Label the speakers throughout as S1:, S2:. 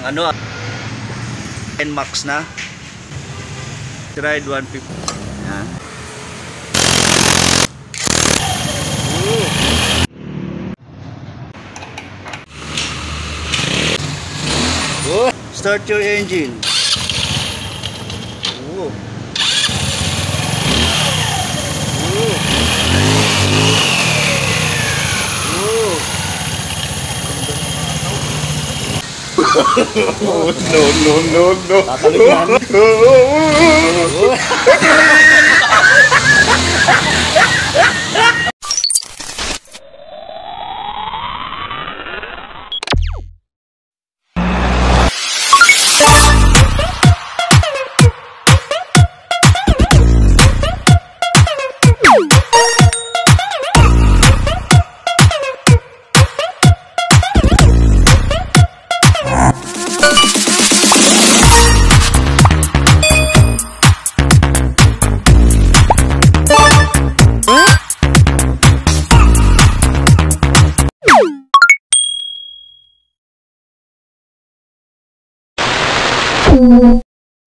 S1: ano, NMAX na Ride 150. Yan. Start your engine.
S2: Oh, no.
S1: Tatalik yan.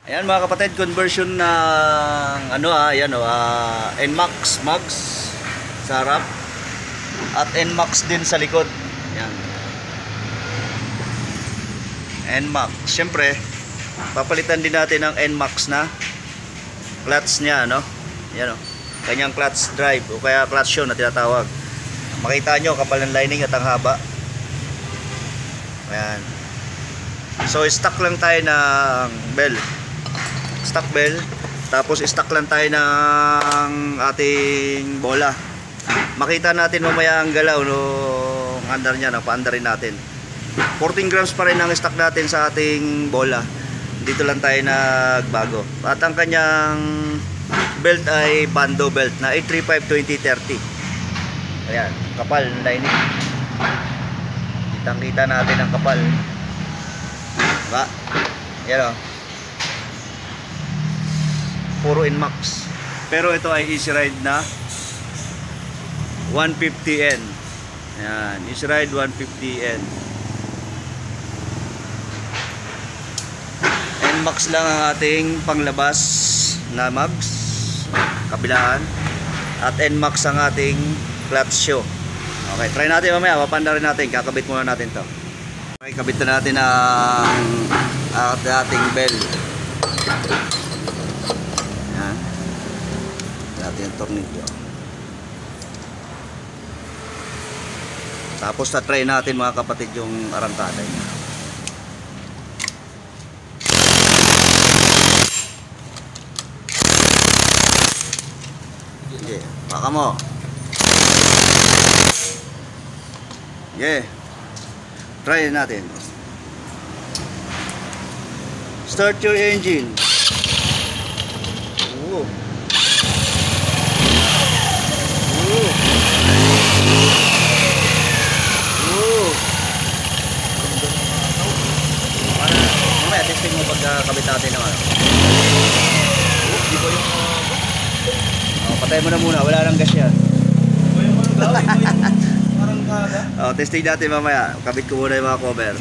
S1: Ayan mga kapatid, conversion ng ano ayan NMAX mags sa harap at NMAX din sa likod. Ayan. NMAX. Siyempre, papalitan din natin ng NMAX na clutch niya, no? Ayan, kanyang clutch drive o kaya clutch shoe na tinatawag. Makita nyo, kapal ng lining at ang haba. Ayan. So, stock lang tayo ng bell. Stock bell. Tapos, stock lang tayo ng ating bola. Makita natin mamaya ang galaw ng andar niya, paandarin natin. 14 grams pa rin ang stock natin sa ating bola. Dito lang tayo nagbago. At ang kanyang belt ay bando belt na 835-2030. Ayan, kapal ng lining. Kitang-kita natin ang kapal. Diba? Yan o. Puro NMAX. Pero ito ay Easy Ride na 150N. Ayan, Easy Ride 150N. NMAX lang ang ating panglabas na mags, kabilaan. At NMAX ang ating clutch shoe. Okay, try natin mamaya. Papanda rin natin. Kakabit muna natin to. Okay, kabit na natin ang ating bell. Yan. Natin ang tornilyo. Tapos na-try natin mga kapatid yung arangkada niya. Okay, baka mo. Yeah. Try natin. Start your engine. Ooh. Ooh. Ooh. Mamaya testing mo pagkakabit natin naman. Di ko yung patay mo na muna, wala nang gas yan. Testing natin mamaya. Kabit ko muna yung mga cover.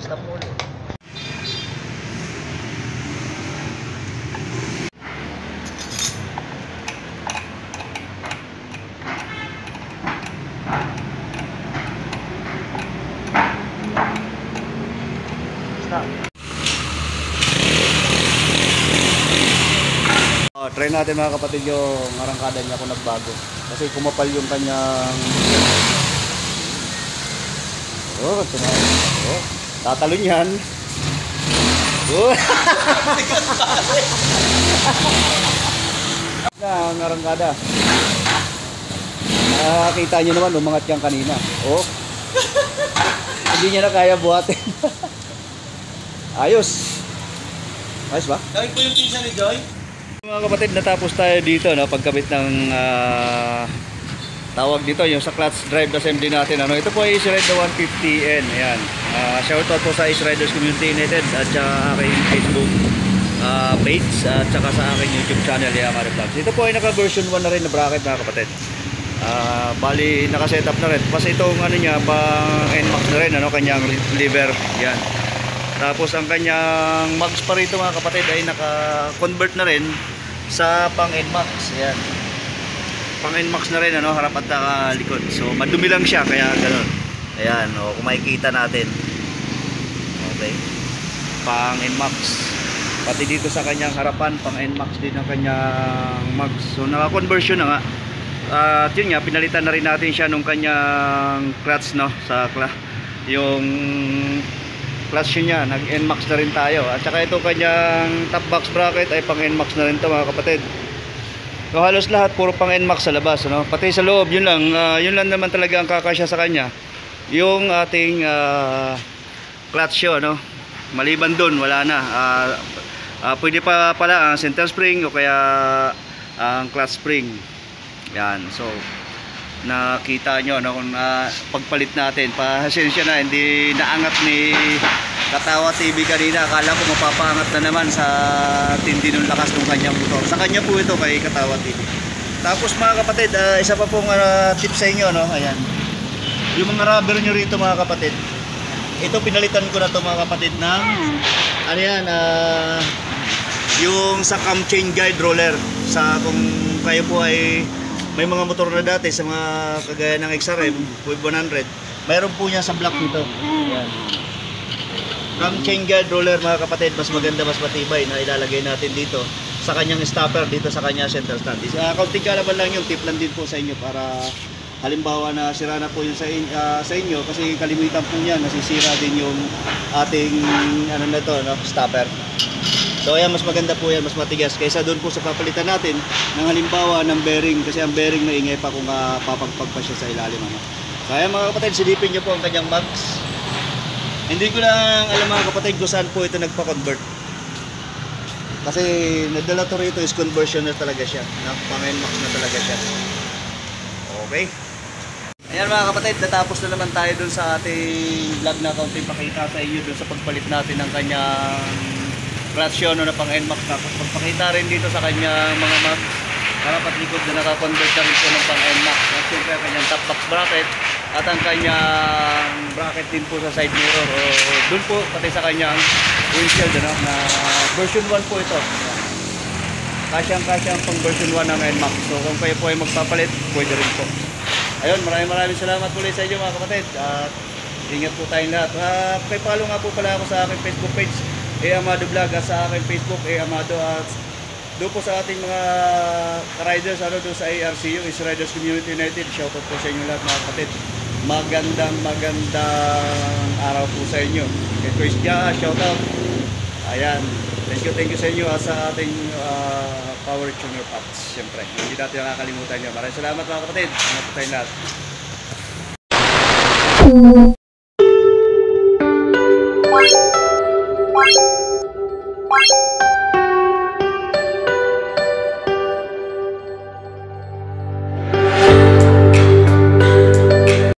S1: Stop mo ulit. Try natin mga kapatid yung arangkada niya kung nagbago. Kasi kumapal yung kanyang tatalon yan. Ang arangkada. Nakakita nyo naman, umangat yan kanina. Hindi niya na kaya buhatin. Ayos. Ayos ba?
S3: Joy po yung pinsan ni Joy.
S1: Mga kapatid, natapos tayo dito, no? Pagkabit ng tawag dito, yung sa clutch drive assembly natin. Ito po ay Easy Ride na 150N. Ayan. Shoutout po sa Easy Riders Community United at sa aking Facebook page at saka sa aking YouTube channel, Yamado Vlogs. Ito po ay naka version 1 na rin na bracket, mga kapatid. Bali naka-setup na rin. Kasi itong ano niya, pang NMAX na rin, ano, kanyang lever. Yan. Tapos ang kanyang mags pa rito, mga kapatid, ay naka-convert na rin sa pang NMAX. Yan. Pang NMAX na rin, ano, harap at likod. So madumi lang siya, kaya ganoon. Ayan, o, kung makikita natin. Okay. Pang NMAX. Pati dito sa kanyang harapan, pang NMAX din ang kanyang mags. So naka-conversion na nga. At yun nga, pinalitan na rin natin siya nung kanyang clutch, no, yung clutch niya, nag NMAX na rin tayo. At saka ito kanyang top box bracket ay pang NMAX na rin to, mga kapatid. So halos lahat puro pang NMAX sa labas, no? Pati sa loob, yun lang naman talaga ang kakasya sa kanya, yung ating clutch yun, no? Maliban dun, wala na. Pwede pa pala ang center spring o kaya ang clutch spring. Yan, so nakita nyo, no, kung pagpalit natin, pasensya na, hindi naangat ni Katawa TV kanina. Akala ko mapapaangat na naman sa tindi ng lakas ng kanyang motor. Sa kanya po ito, kay Katawa TV. Tapos mga kapatid, isa pa pong tip sa inyo, no, ayan, yung mga rubber nyo rito, mga kapatid, ito pinalitan ko na to, mga kapatid, ng ano yan, yung sa cam chain guide roller. Sa kung kayo po ay may mga motor na dati sa mga kagaya ng XRM with 100, mayroon po niya sa block nito. Ayan. Cam chain guide roller, mga kapatid, mas maganda, mas matibay na ilalagay natin dito sa kanyang stopper, dito sa kanya center stand. Kaunting kalaban lang yung tip lang din po sa inyo, para halimbawa na sira na po yun sa inyo, kasi kalimitan po niya nasisira din yung ating ano na to, no, stopper. So ayan, mas maganda po yan, mas matigas kaysa doon po sa papalitan natin ng halimbawa ng bearing, kasi ang bearing naingay pa kung papagpag pa siya sa ilalim, ano. So ayan, mga kapatid, silipin nyo po ang kanyang mags. Hindi ko lang alam, mga kapatid, kung saan po ito nagpa-convert, kasi nadala to rito is conversion na talaga siya, pang NMAX na talaga siya. Okay. Ayan, mga kapatid, natapos na naman tayo dun sa ating vlog na kaunting pakita sa inyo dun sa pagpalit natin ng kanyang clutch yun, na pang NMAX. Tapos pagpakita rin dito sa kanyang mga mags, harap at likod na naka-convert na rin po ng pang NMAX. At syempre ang kanyang top box bracket at ang kanyang bracket din po sa side mirror, o dun po pati sa kanyang windshield, ano, na version 1 po ito. Kasyang pang version 1 ng NMAX. So kung kayo po ay magpapalit, pwede rin po. Ayun, maraming salamat po sa inyo, mga kapatid, at ingat po tayong lahat. Follow nga po pala ako sa aking Facebook page, Amado Vlog, at sa aking Facebook, Amado, at doon po sa ating mga riders, ano, doon sa ARCU, is Riders Community United. Shoutout po sa inyo lahat, mga kapatid. Magandang araw po sa inyo. Kay Chris Dia, shoutout. Ayan, thank you sa inyo, at sa ating Power Tuner Packs. Siyempre, hindi natin nakakalimutan nyo. Maraming salamat, mga kapatid. Ingat po tayong lahat.